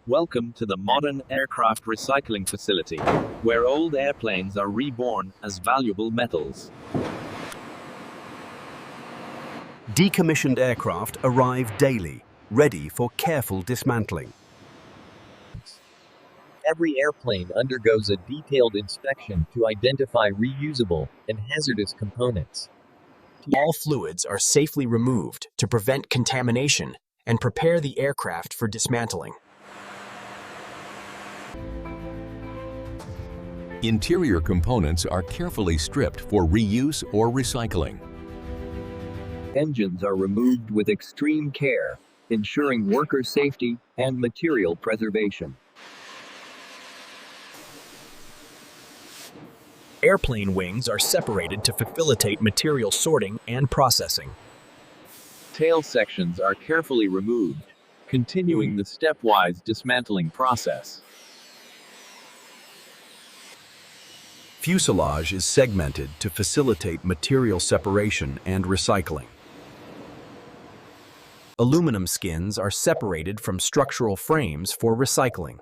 Welcome to the modern aircraft recycling facility, where old airplanes are reborn as valuable metals. Decommissioned aircraft arrive daily, ready for careful dismantling. Every airplane undergoes a detailed inspection to identify reusable and hazardous components. All fluids are safely removed to prevent contamination and prepare the aircraft for dismantling. Interior components are carefully stripped for reuse or recycling. Engines are removed with extreme care, ensuring worker safety and material preservation. Airplane wings are separated to facilitate material sorting and processing. Tail sections are carefully removed, continuing the stepwise dismantling process. Fuselage is segmented to facilitate material separation and recycling. Aluminum skins are separated from structural frames for recycling.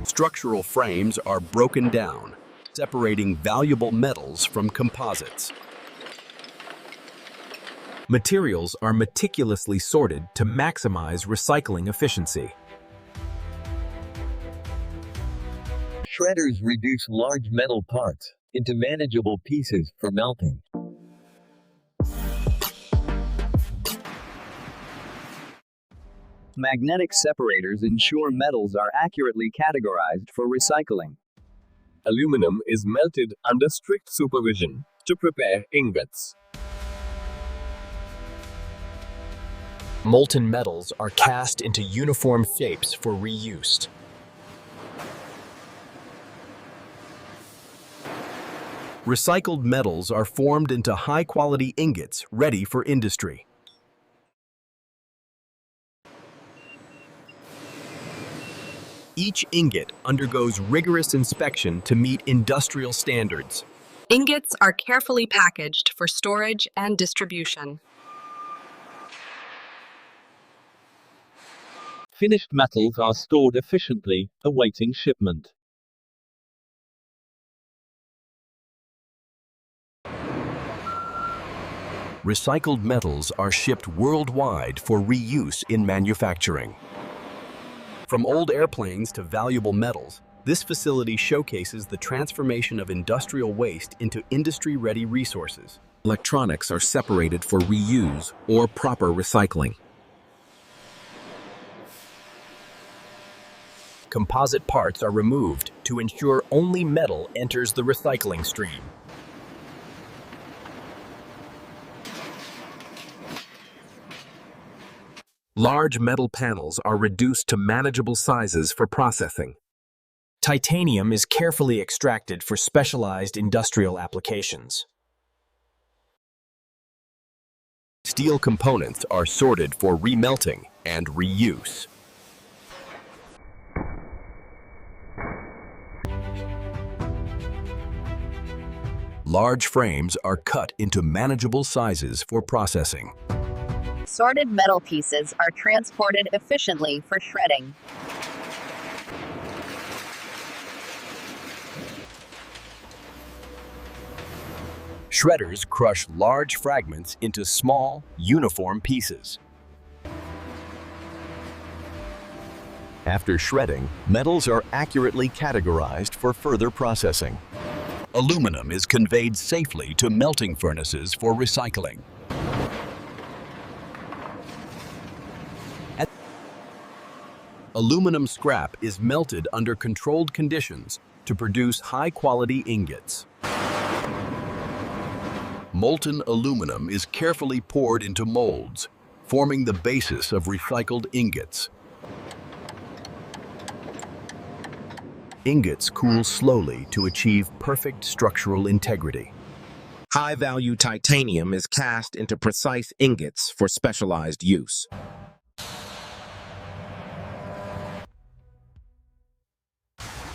Structural frames are broken down, separating valuable metals from composites. Materials are meticulously sorted to maximize recycling efficiency. Shredders reduce large metal parts into manageable pieces for melting. Magnetic separators ensure metals are accurately categorized for recycling. Aluminum is melted under strict supervision to prepare ingots. Molten metals are cast into uniform shapes for reuse. Recycled metals are formed into high-quality ingots ready for industry. Each ingot undergoes rigorous inspection to meet industrial standards. Ingots are carefully packaged for storage and distribution. Finished metals are stored efficiently, awaiting shipment. Recycled metals are shipped worldwide for reuse in manufacturing. From old airplanes to valuable metals, this facility showcases the transformation of industrial waste into industry-ready resources. Electronics are separated for reuse or proper recycling. Composite parts are removed to ensure only metal enters the recycling stream. Large metal panels are reduced to manageable sizes for processing. Titanium is carefully extracted for specialized industrial applications. Steel components are sorted for remelting and reuse. Large frames are cut into manageable sizes for processing. Sorted metal pieces are transported efficiently for shredding. Shredders crush large fragments into small, uniform pieces. After shredding, metals are accurately categorized for further processing. Aluminum is conveyed safely to melting furnaces for recycling. Aluminum scrap is melted under controlled conditions to produce high-quality ingots. Molten aluminum is carefully poured into molds, forming the basis of recycled ingots. Ingots cool slowly to achieve perfect structural integrity. High-value titanium is cast into precise ingots for specialized use.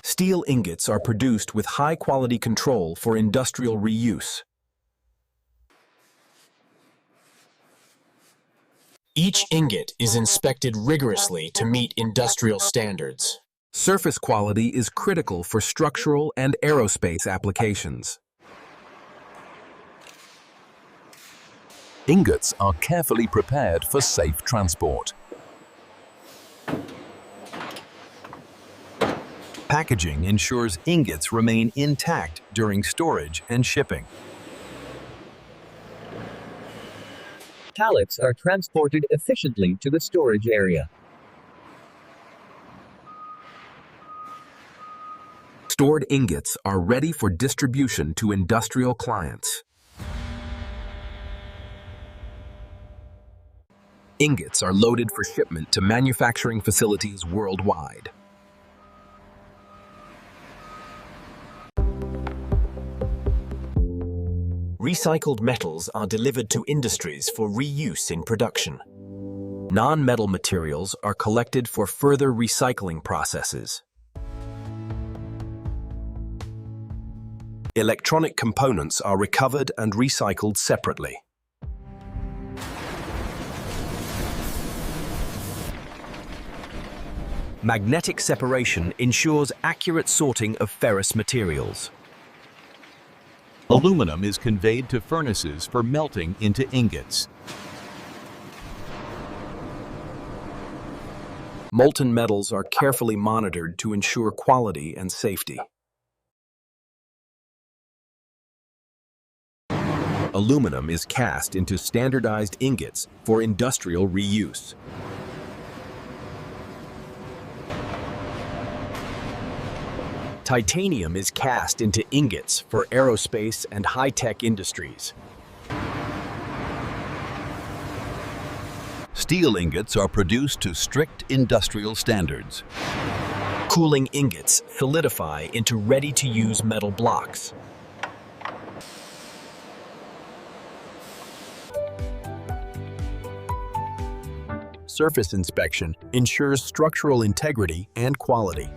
Steel ingots are produced with high-quality control for industrial reuse. Each ingot is inspected rigorously to meet industrial standards. Surface quality is critical for structural and aerospace applications. Ingots are carefully prepared for safe transport. Packaging ensures ingots remain intact during storage and shipping. Pallets are transported efficiently to the storage area. Stored ingots are ready for distribution to industrial clients. Ingots are loaded for shipment to manufacturing facilities worldwide. Recycled metals are delivered to industries for reuse in production. Non-metal materials are collected for further recycling processes. Electronic components are recovered and recycled separately. Magnetic separation ensures accurate sorting of ferrous materials. Aluminum is conveyed to furnaces for melting into ingots. Molten metals are carefully monitored to ensure quality and safety. Aluminum is cast into standardized ingots for industrial reuse. Titanium is cast into ingots for aerospace and high-tech industries. Steel ingots are produced to strict industrial standards. Cooling ingots solidify into ready-to-use metal blocks. Surface inspection ensures structural integrity and quality.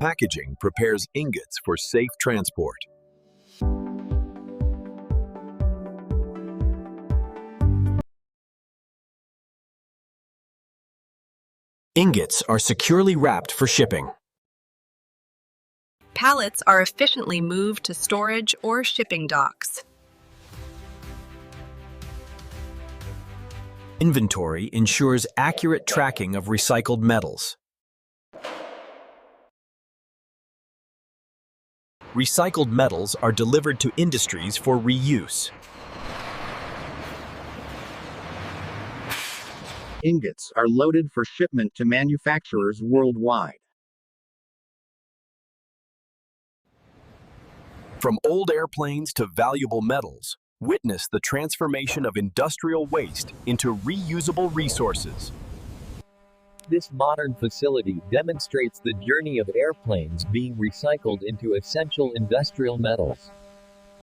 Packaging prepares ingots for safe transport. Ingots are securely wrapped for shipping. Pallets are efficiently moved to storage or shipping docks. Inventory ensures accurate tracking of recycled metals. Recycled metals are delivered to industries for reuse. Ingots are loaded for shipment to manufacturers worldwide. From old airplanes to valuable metals, witness the transformation of industrial waste into reusable resources. This modern facility demonstrates the journey of airplanes being recycled into essential industrial metals.